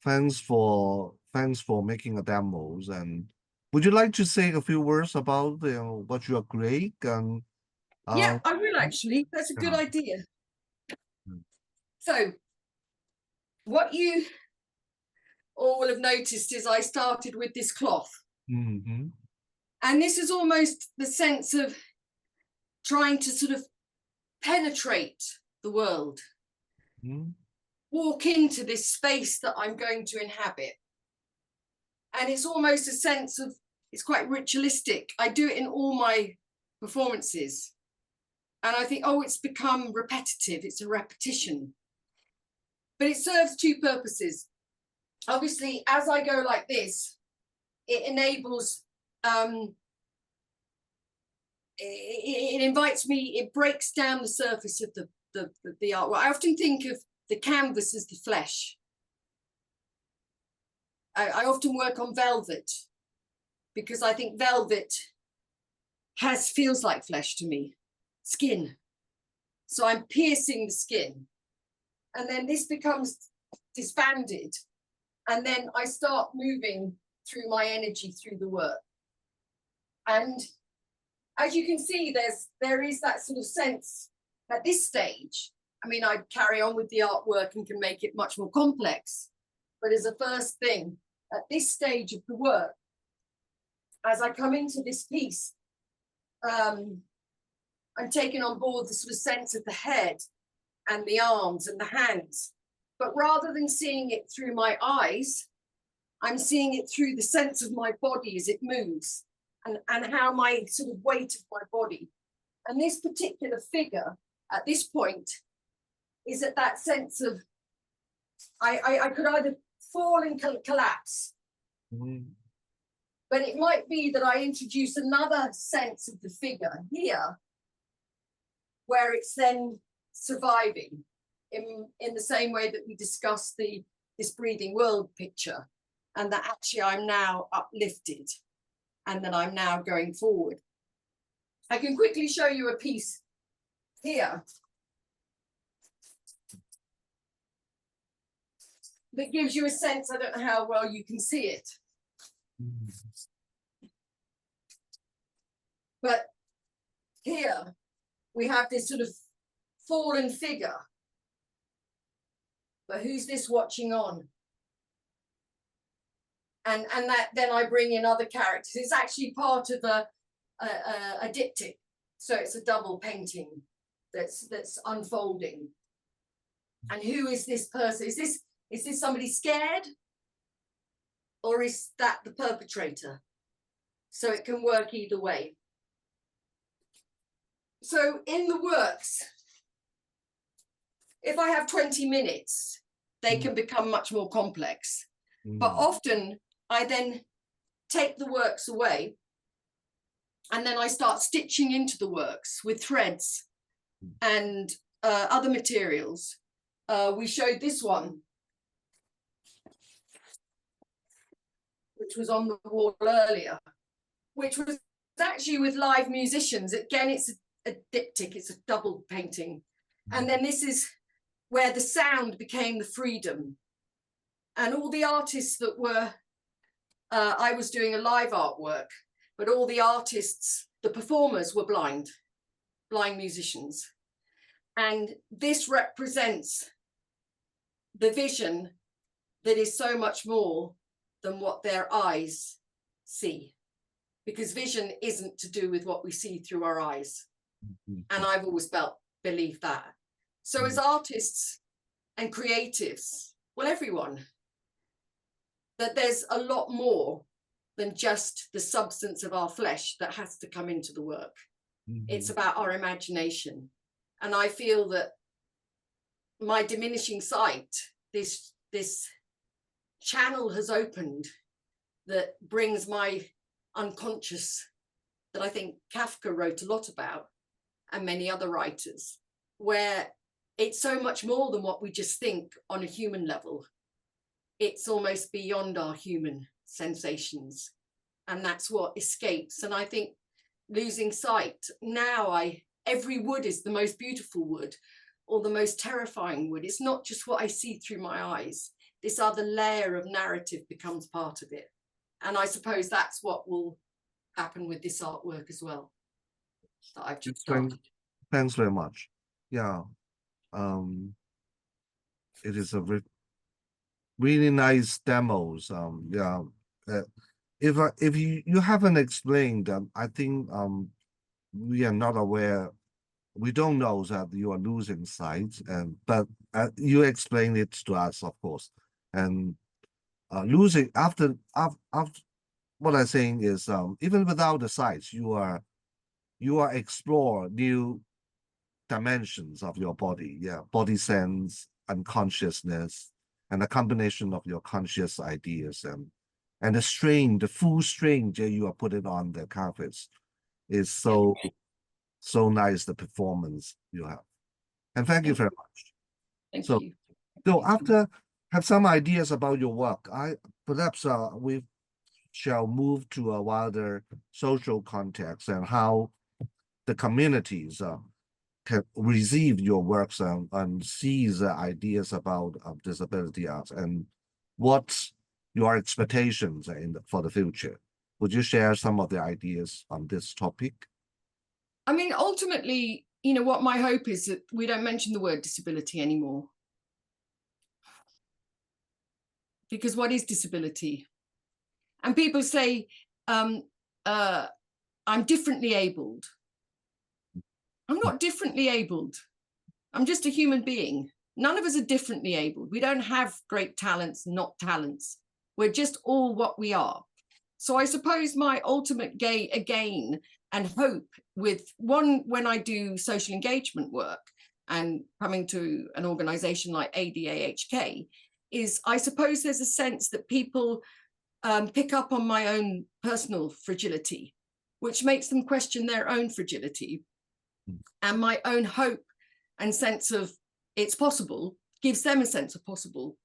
thanks for making a demos. And would you like to say a few words about what you are creating? And
yeah, I will actually. That's a good idea. So, what you all will have noticed is I started with this cloth.
Mm-hmm.
And this is almost the sense of trying to sort of penetrate the world, walk into this space that I'm going to inhabit. And it's almost a sense of, it's quite ritualistic. I do it in all my performances. And I think, oh, it's become repetitive. It's a repetition. But it serves two purposes. Obviously, as I go like this, it enables, it invites me, it breaks down the surface of the artwork. I often think of the canvas as the flesh. I often work on velvet because I think velvet feels like flesh to me, skin. So I'm piercing the skin. And then this becomes disbanded. And then I start moving through my energy through the work. And as you can see, there is that sort of sense at this stage. I mean, I carry on with the artwork and can make it much more complex. But as a first thing, at this stage of the work, as I come into this piece, I'm taking on board the sort of sense of the head and the arms and the hands. But rather than seeing it through my eyes, I'm seeing it through the sense of my body as it moves and how my sort of weight of my body. And this particular figure at this point is at that sense of, I could either fall and collapse, but it might be that I introduce another sense of the figure here, where it's then surviving in the same way that we discussed this breathing world picture, and that actually I'm now uplifted and that I'm now going forward. I can quickly show you a piece here that gives you a sense. I don't know how well you can see it, but here we have this sort of fallen figure. But who's this watching on? And that then I bring in other characters. It's actually part of a diptych, so it's a double painting that's unfolding. And who is this person? Is this somebody scared, or is that the perpetrator? So it can work either way. So in the works, if I have 20 minutes, they can become much more complex. But often I then take the works away and then I start stitching into the works with threads and other materials. We showed this one, which was on the wall earlier, which was actually with live musicians. Again, it's a diptych, it's a double painting. And then this is where the sound became the freedom. And all the artists that were, I was doing a live artwork, but all the artists, the performers were blind musicians. And this represents the vision that is so much more than what their eyes see. Because vision isn't to do with what we see through our eyes. And I've always believed that. So as artists and creatives, well, everyone, that there's a lot more than just the substance of our flesh that has to come into the work. It's about our imagination. And I feel that my diminishing sight, this channel has opened that brings my unconscious, that I think Kafka wrote a lot about, and many other writers, where it's so much more than what we just think on a human level. It's almost beyond our human sensations. And that's what escapes. And I think losing sight, now every wood is the most beautiful wood or the most terrifying wood. It's not just what I see through my eyes. this other layer of narrative becomes part of it. And I suppose that's what will happen with this artwork as well that I've just started.
Thanks very much. Yeah, it is a really nice demos. Yeah, if you haven't explained, I think we are not aware. We don't know that you are losing sight, but you explain it to us, of course. And losing after what I'm saying is, even without the sight, you are explore new dimensions of your body. Yeah, body sense, unconsciousness, and a combination of your conscious ideas and the full strain that you are putting on the canvas is so nice, the performance you have. And thank you very much.
Thank you.
So after have some ideas about your work, perhaps we shall move to a wider social context and how the communities can receive your works and see the ideas about disability art and what your expectations for the future. Would you share some of the ideas on this topic?
I mean, ultimately, what my hope is that we don't mention the word disability anymore. Because what is disability? And people say, I'm differently abled. I'm not differently abled. I'm just a human being. None of us are differently abled. We don't have great talents, not talents. We're just all what we are. So I suppose my ultimate gain and hope with when I do social engagement work and coming to an organization like ADAHK is I suppose there's a sense that people pick up on my own personal fragility, which makes them question their own fragility. And my own hope and sense of it's possible gives them a sense of possible.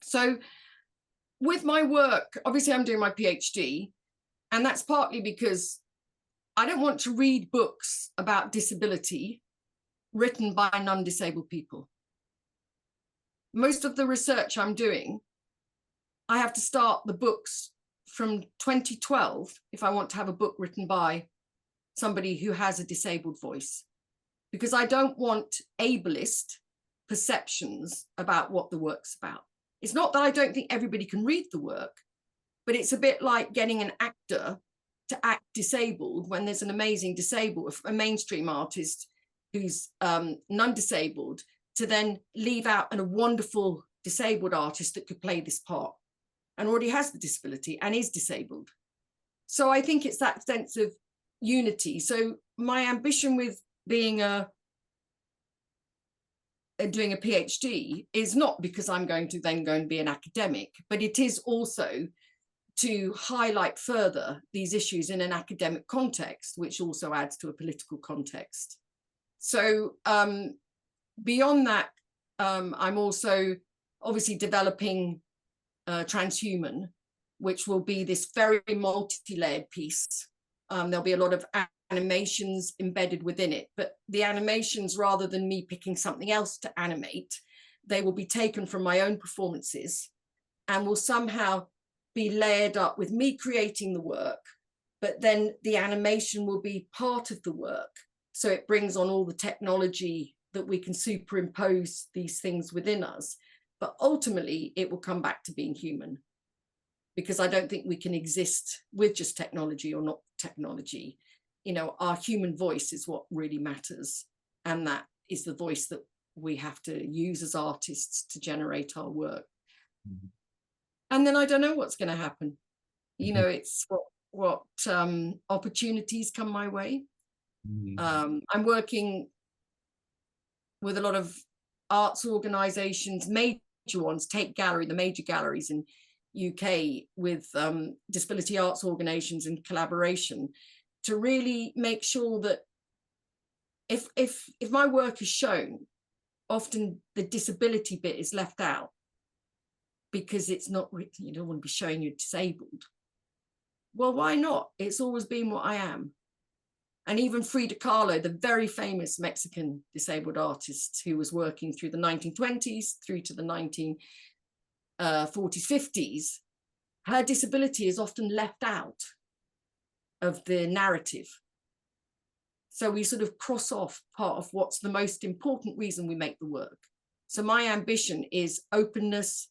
So with my work, obviously I'm doing my PhD, and that's partly because I don't want to read books about disability written by non-disabled people. Most of the research I'm doing, I have to start the books from 2012 if I want to have a book written by somebody who has a disabled voice, because I don't want ableist perceptions about what the work's about. It's not that I don't think everybody can read the work, but it's a bit like getting an actor to act disabled when there's an amazing a mainstream artist who's non-disabled, to then leave out a wonderful disabled artist that could play this part and already has the disability and is disabled. So I think it's that sense of unity. So my ambition with being doing a PhD is not because I'm going to then go and be an academic, but it is also to highlight further these issues in an academic context, which also adds to a political context. So beyond that, I'm also obviously developing Transhuman, which will be this very multi-layered piece. There'll be a lot of animations embedded within it, but the animations, rather than me picking something else to animate, they will be taken from my own performances and will somehow be layered up with me creating the work, but then the animation will be part of the work. So it brings on all the technology that we can superimpose these things within us. But ultimately, it will come back to being human, because I don't think we can exist with just technology or not technology. Our human voice is what really matters. And that is the voice that we have to use as artists to generate our work. Mm-hmm. And then I don't know what's going to happen. It's what opportunities come my way. Mm-hmm. I'm working with a lot of arts organizations, major ones, Tate Gallery, the major galleries in UK, with disability arts organizations in collaboration, to really make sure that if my work is shown, often the disability bit is left out because it's not, you don't want to be showing you're disabled. Well, why not? It's always been what I am. And even Frida Kahlo, the very famous Mexican disabled artist who was working through the 1920s through to the 40s, 50s, her disability is often left out of the narrative. So we sort of cross off part of what's the most important reason we make the work. So my ambition is openness,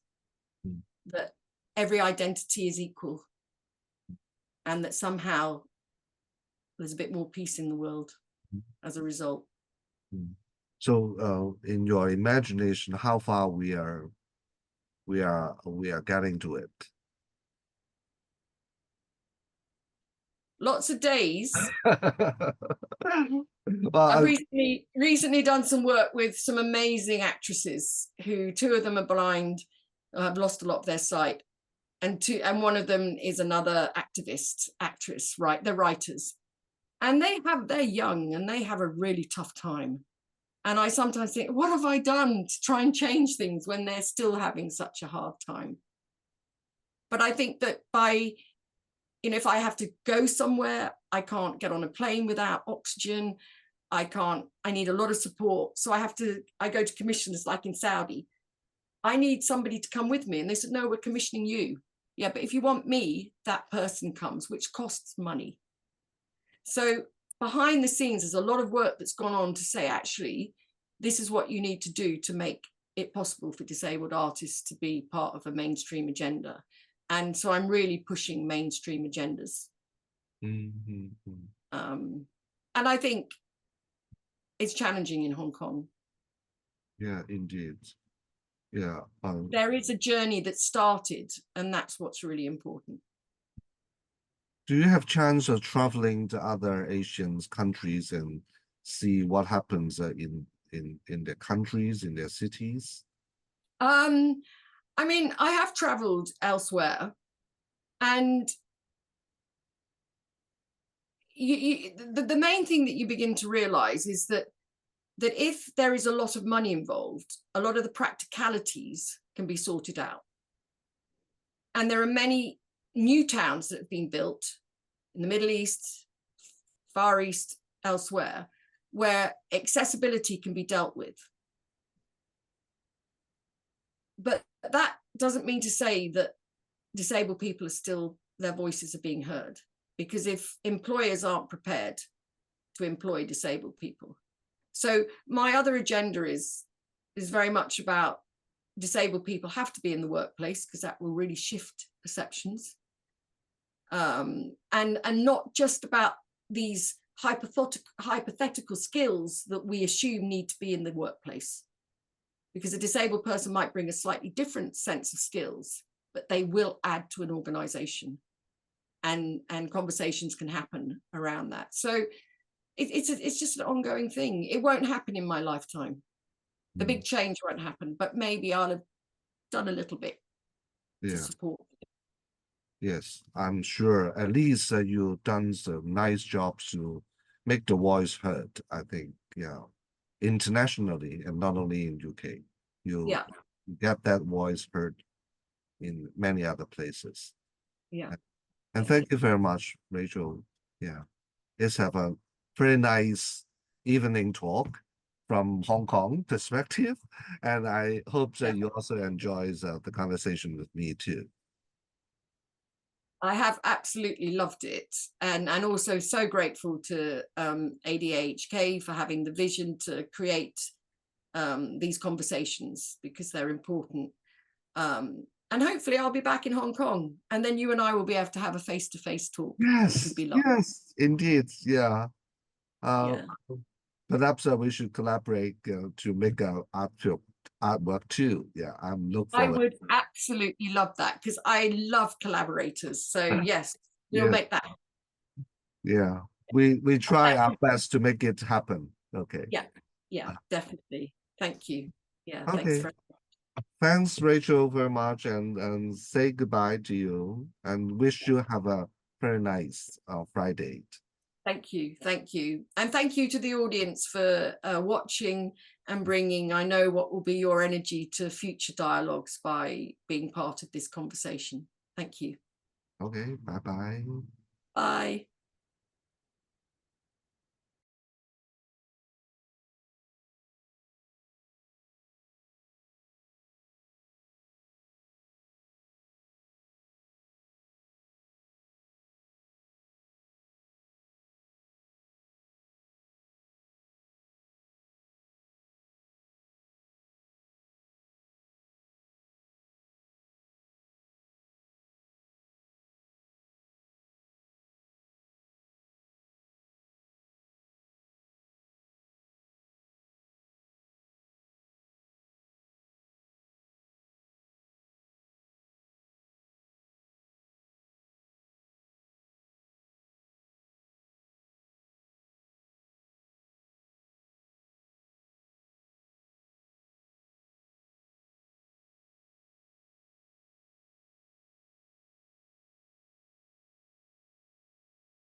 that every identity is equal, and that somehow there's a bit more peace in the world as a result.
So in your imagination, how far we are getting to it?
Lots of days.
Well,
I've recently done some work with some amazing actresses who, 2 of them are blind, have lost a lot of their sight, and one of them is another actress, right? They're writers, and they're young and they have a really tough time. And I sometimes think, what have I done to try and change things when they're still having such a hard time? But I think that if I have to go somewhere, I can't get on a plane without oxygen. I need a lot of support. So I go to commissioners like in Saudi. I need somebody to come with me. And they said, no, we're commissioning you. Yeah, but if you want me, that person comes, which costs money. So behind the scenes, there's a lot of work that's gone on to say, actually, this is what you need to do to make it possible for disabled artists to be part of a mainstream agenda. And so I'm really pushing mainstream agendas. And I think it's challenging in Hong Kong.
Yeah, indeed. Yeah.
There is a journey that started, and that's what's really important.
Do you have chance of traveling to other Asian countries and see what happens in their countries, in their cities?
I mean, I have traveled elsewhere, and the main thing that you begin to realize is that if there is a lot of money involved, a lot of the practicalities can be sorted out. And there are many new towns that have been built in the Middle East, Far East, elsewhere, where accessibility can be dealt with. But that doesn't mean to say that disabled people are still, their voices are being heard, because if employers aren't prepared to employ disabled people. So my other agenda is very much about disabled people have to be in the workplace, because that will really shift perceptions. And not just about these hypothetical skills that we assume need to be in the workplace, because a disabled person might bring a slightly different sense of skills, but they will add to an organization, and conversations can happen around that. So it's just an ongoing thing. It won't happen in my lifetime. The big change won't happen, but maybe I'll have done a little bit to support.
Yes, I'm sure at least you've done some nice jobs to make the voice heard, I think, internationally and not only in UK. You get that voice heard in many other places.
Yeah.
And thank you very much, Rachel. Yeah. Let's have a very nice evening talk from Hong Kong perspective. And I hope that you also enjoy the conversation with me too.
I have absolutely loved it, and also so grateful to ADHK for having the vision to create these conversations, because they're important. And hopefully I'll be back in Hong Kong, and then you and I will be able to have a face-to-face talk.
Yes, yes, indeed, yeah. Perhaps we should collaborate to make our artwork too. Yeah, I'm looking forward.
I would absolutely love that, because I love collaborators. So yes, we'll make that.
Yeah, we try our best to make it happen. Okay.
Yeah, definitely. Thank you. Yeah,
okay.
Thanks very much.
Thanks, Rachel, very much, and say goodbye to you, and wish you have a very nice Friday.
Thank you. And thank you to the audience for watching and bringing, I know, what will be your energy to future dialogues by being part of this conversation. Thank you.
Okay, bye-bye.
Bye.